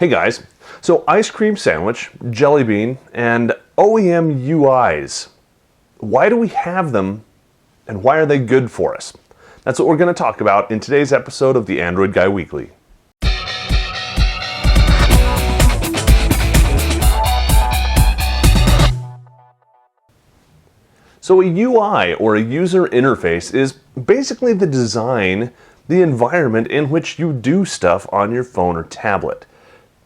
Hey guys, so ice cream sandwich, jelly bean, and OEM UIs. Why do we have them and why are they good for us? That's what we're going to talk about in today's episode of the Android Guy Weekly. So a UI, or a user interface, is basically the design, the environment in which you do stuff on your phone or tablet.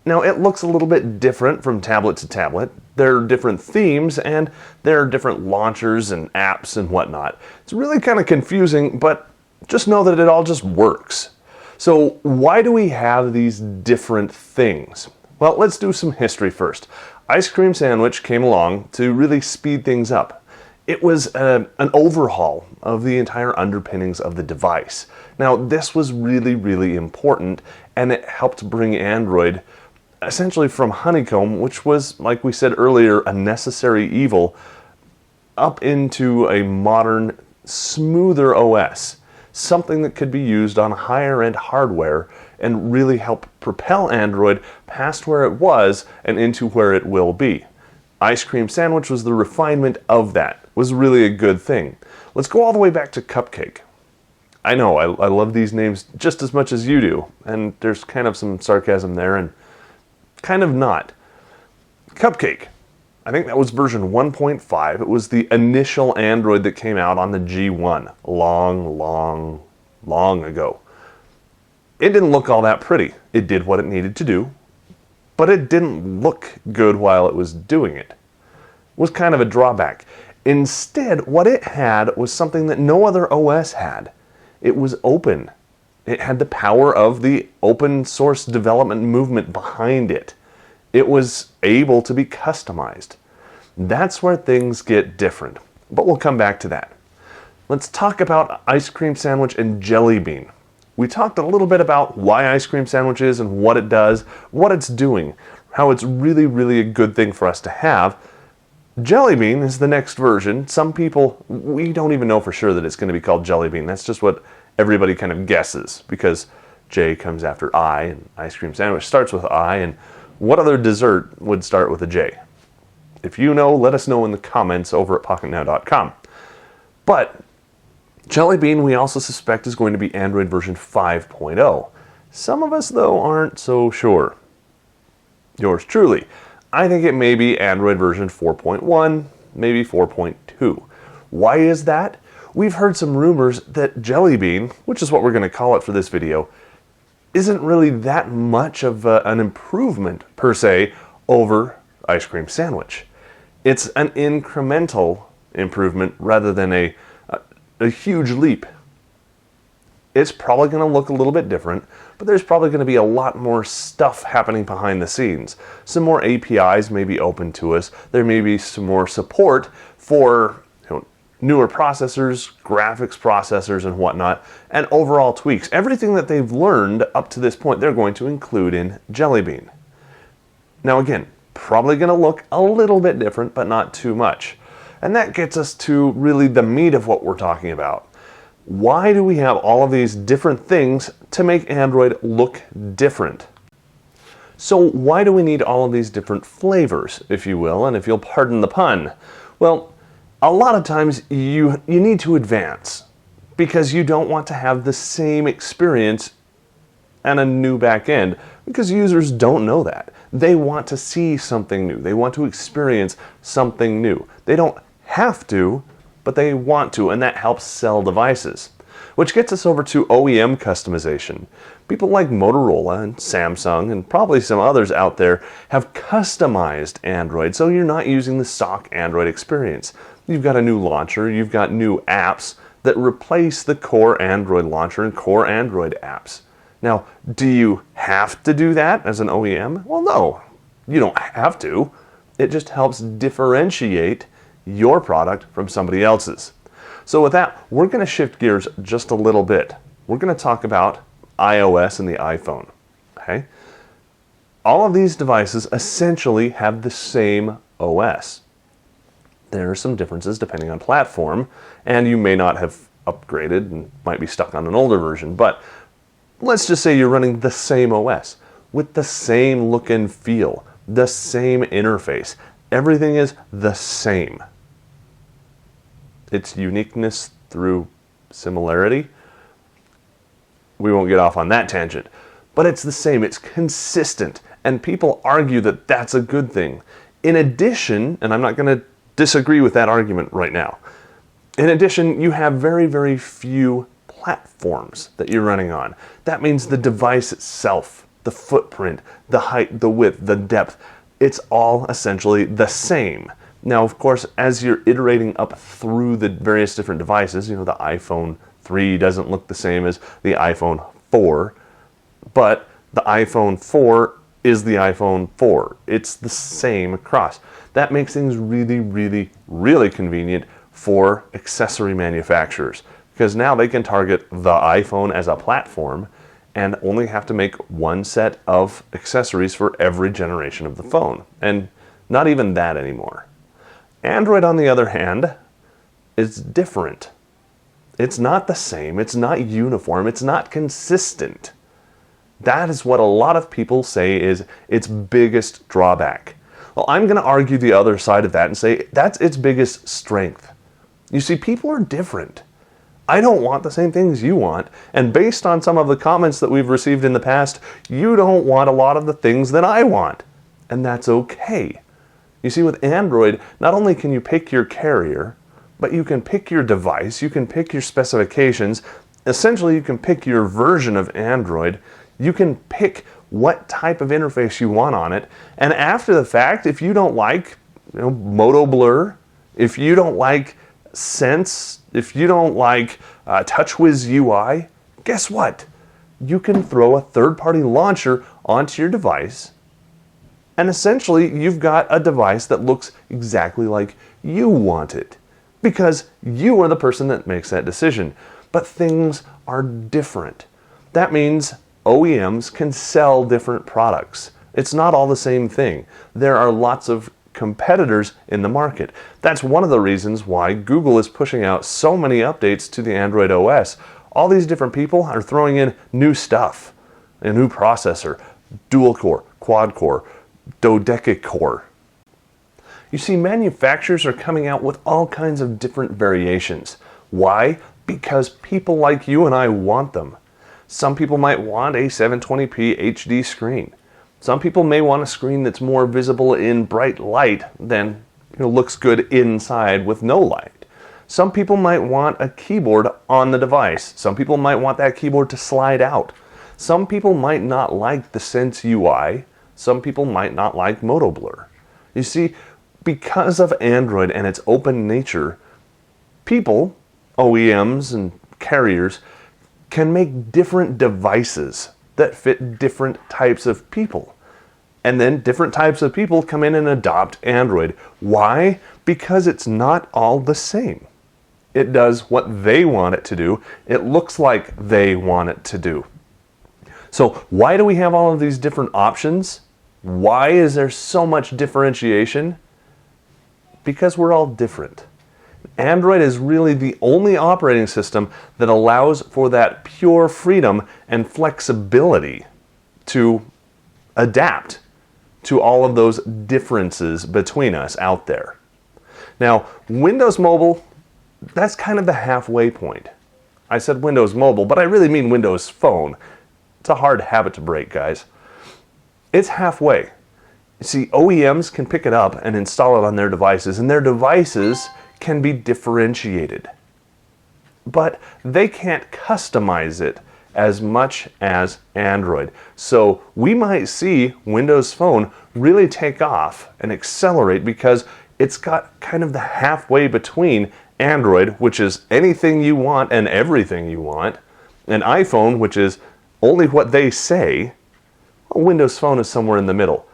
Now, it looks a little bit different from tablet to tablet. There are different themes and there are different launchers and apps and whatnot. It's really kind of confusing, but just know that it all just works. So why do we have these different things? Well, let's do some history first. Ice cream sandwich came along to really speed things up. It was an overhaul of the entire underpinnings of the device. Now, this was really important, and it helped bring Android essentially from honeycomb, which was, like we said earlier, a necessary evil, up into a modern, smoother OS. Something that could be used on higher-end hardware and really help propel Android past where it was and into where it will be. Ice cream sandwich was the refinement of that. It was really a good thing. Let's go all the way back to Cupcake. I know, I love these names just as much as you do, and there's kind of some sarcasm there and kind of not. Cupcake. I think that was version 1.5. It was the initial Android that came out on the G1 long ago. It didn't look all that pretty. It did what it needed to do, but it didn't look good while it was doing it. It was kind of a drawback. Instead, what it had was something that no other OS had. It was open. It had the power of the open source development movement behind it. It was able to be customized. That's where things get different, but we'll come back to that. Let's talk about ice cream sandwich and jelly bean. We talked a little bit about why ice cream sandwich is and what it does, what it's doing, how it's really a good thing for us to have. Jelly bean is the next version. Some people, we don't even know for sure that it's going to be called jelly bean. That's just what everybody kind of guesses, because J comes after I, and ice cream sandwich starts with I, and what other dessert would start with a J? If you know, let us know in the comments over at Pocketnow.com. But jelly bean, we also suspect, is going to be Android version 5.0. Some of us, though, aren't so sure. Yours truly. I think it may be Android version 4.1, maybe 4.2. Why is that? We've heard some rumors that jelly bean, which is what we're going to call it for this video, isn't really that much of an improvement per se over ice cream sandwich. It's an incremental improvement rather than a huge leap. It's probably going to look a little bit different, but there's probably going to be a lot more stuff happening behind the scenes. Some more APIs may be open to us. There may be some more support for newer processors, graphics processors, and whatnot, and overall tweaks. Everything that they've learned up to this point, they're going to include in jelly bean. Now again, probably going to look a little bit different, but not too much. And that gets us to really the meat of what we're talking about. Why do we have all of these different things to make Android look different? So why do we need all of these different flavors, if you will, and if you'll pardon the pun? Well, a lot of times you need to advance because you don't want to have the same experience and a new back end, because users don't know that. They want to see something new. They want to experience something new. They don't have to, but they want to, and that helps sell devices. Which gets us over to OEM customization. People like Motorola and Samsung and probably some others out there have customized Android so you're not using the stock Android experience. You've got a new launcher, you've got new apps that replace the core Android launcher and core Android apps. Now, do you have to do that as an OEM? Well, no, you don't have to. It just helps differentiate your product from somebody else's. So with that, we're going to shift gears just a little bit. We're going to talk about iOS and the iPhone. Okay? All of these devices essentially have the same OS. There are some differences depending on platform, and you may not have upgraded and might be stuck on an older version, but let's just say you're running the same OS. with the same look and feel, the same interface. Everything is the same. It's uniqueness through similarity. We won't get off on that tangent. But it's the same, it's consistent, and people argue that that's a good thing. In addition, and I'm not going to disagree with that argument right now, in addition, you have very, very few platforms that you're running on. That means the device itself, the footprint, the height, the width, the depth, it's all essentially the same. Now, of course, as you're iterating up through the various different devices, the iPhone 3 doesn't look the same as the iPhone 4, but the iPhone 4 is the iPhone 4. It's the same across. That makes things really, really, really convenient for accessory manufacturers, because now they can target the iPhone as a platform and only have to make one set of accessories for every generation of the phone. And not even that anymore. Android, on the other hand, is different. It's not the same, it's not uniform, it's not consistent. That is what a lot of people say is its biggest drawback. Well, I'm going to argue the other side of that and say that's its biggest strength. You see, people are different. I don't want the same things you want, and based on some of the comments that we've received in the past, you don't want a lot of the things that I want, and that's okay. You see, with Android, not only can you pick your carrier, but you can pick your device, you can pick your specifications. Essentially, you can pick your version of Android. You can pick what type of interface you want on it. And after the fact, if you don't like Moto Blur, if you don't like Sense, if you don't like TouchWiz UI, guess what? You can throw a third-party launcher onto your device, and essentially you've got a device that looks exactly like you want it, because you are the person that makes that decision. But things are different. That means OEMs can sell different products. It's not all the same thing. There are lots of competitors in the market. That's one of the reasons why Google is pushing out so many updates to the Android OS. All these different people are throwing in new stuff, a new processor, dual core, quad core, dodeca core. You see, manufacturers are coming out with all kinds of different variations. Why? Because people like you and I want them. Some people might want a 720p HD screen. Some people may want a screen that's more visible in bright light than looks good inside with no light. Some people might want a keyboard on the device. Some people might want that keyboard to slide out. Some people might not like the Sense UI. Some people might not like Moto Blur. You see, because of Android and its open nature, people, OEMs and carriers, can make different devices that fit different types of people. And then different types of people come in and adopt Android. Why? Because it's not all the same. It does what they want it to do. It looks like they want it to do. So why do we have all of these different options? Why is there so much differentiation? Because we're all different. Android is really the only operating system that allows for that pure freedom and flexibility to adapt to all of those differences between us out there. Now, Windows Mobile, that's kind of the halfway point. I said Windows Mobile, but I really mean Windows Phone. It's a hard habit to break, guys. It's halfway. You see, OEMs can pick it up and install it on their devices, and their devices can be differentiated. But they can't customize it as much as Android. So we might see Windows Phone really take off and accelerate because it's got kind of the halfway between Android, which is anything you want and everything you want, and iPhone, which is only what they say. Windows Phone is somewhere in the middle.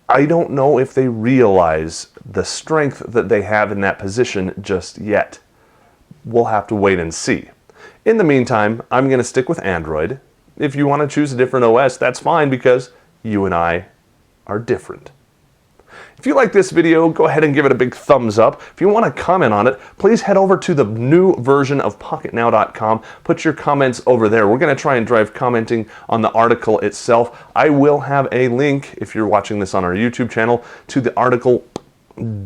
I don't know if they realize the strength that they have in that position just yet. We'll have to wait and see. In the meantime, I'm going to stick with Android. If you want to choose a different OS, that's fine because you and I are different. If you like this video, go ahead and give it a big thumbs up. If you want to comment on it, please head over to the new version of Pocketnow.com. Put your comments over there. We're going to try and drive commenting on the article itself. I will have a link, if you're watching this on our YouTube channel, to the article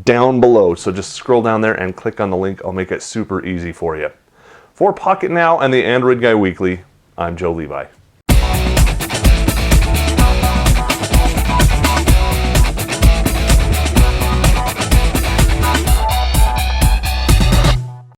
down below. So just scroll down there and click on the link. I'll make it super easy for you. For Pocketnow and the Android Guy Weekly, I'm Joe Levi.